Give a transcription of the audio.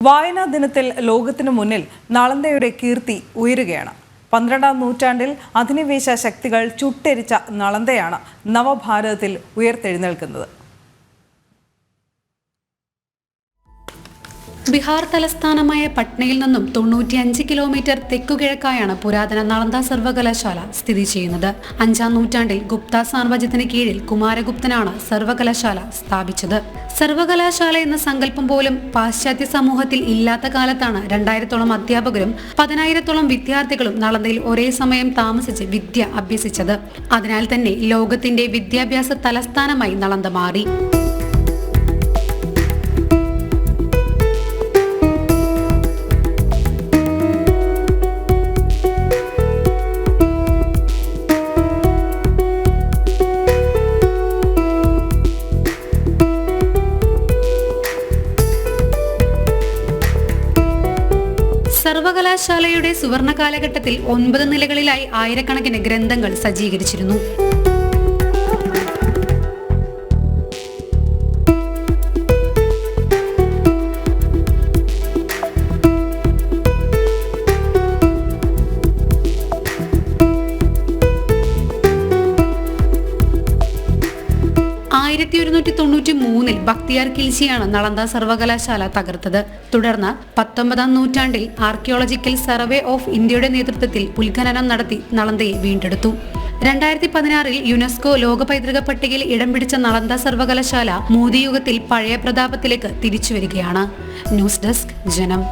വായനാ ദിനത്തിൽ ലോകത്തിനു മുന്നിൽ നളന്ദയുടെ കീർത്തി ഉയരുകയാണ്. 12ാം നൂറ്റാണ്ടിൽ അധിനിവേശ ശക്തികൾ ചുട്ടെരിച്ച നളന്ദയാണ് നവഭാരതത്തിൽ ഉയർത്തെഴുന്നേൽക്കുന്നത്. ബിഹാർ തലസ്ഥാനമായ പട്നയിൽ നിന്നും 95 കിലോമീറ്റർ തെക്കുകിഴക്കായാണ് പുരാതന നളന്ദ സർവകലാശാല സ്ഥിതി ചെയ്യുന്നത്. 5ാം നൂറ്റാണ്ടിൽ ഗുപ്ത സാമ്രാജ്യത്തിന് കീഴിൽ കുമാരഗുപ്തനാണ് സർവകലാശാല സ്ഥാപിച്ചത്. സർവകലാശാല എന്ന സങ്കല്പം പോലും പാശ്ചാത്യ സമൂഹത്തിൽ ഇല്ലാത്ത കാലത്താണ് 2000ഓളം അധ്യാപകരും 10,000ഓളം വിദ്യാർത്ഥികളും നളന്ദയിൽ ഒരേ സമയം താമസിച്ച് വിദ്യ അഭ്യസിച്ചത്. അതിനാൽ തന്നെ ലോകത്തിന്റെ വിദ്യാഭ്യാസ തലസ്ഥാനമായി നളന്ദ മാറി. സർവകലാശാലയുടെ സുവർണ കാലഘട്ടത്തിൽ 9 നിലകളിലായി ആയിരക്കണക്കിന് ഗ്രന്ഥങ്ങൾ സജ്ജീകരിച്ചിരുന്നു. ൽ 1193 ബക്തിയാർ ഖിൽജിയാണ് നളന്ദ സർവകലാശാല തകർത്തത്. തുടർന്ന് 19ാം നൂറ്റാണ്ടിൽ ആർക്കിയോളജിക്കൽ സർവേ ഓഫ് ഇന്ത്യയുടെ നേതൃത്വത്തിൽ ഉത്ഖനനം നടത്തി നളന്ദയെ വീണ്ടെടുത്തു. 2016 യുനെസ്കോ ലോക പൈതൃക പട്ടികയിൽ ഇടം പിടിച്ച നളന്ദ സർവകലാശാല മോദിയുഗത്തിൽ പഴയ പ്രതാപത്തിലേക്ക് തിരിച്ചുവരികയാണ്. ന്യൂസ് ഡെസ്ക് ജനം.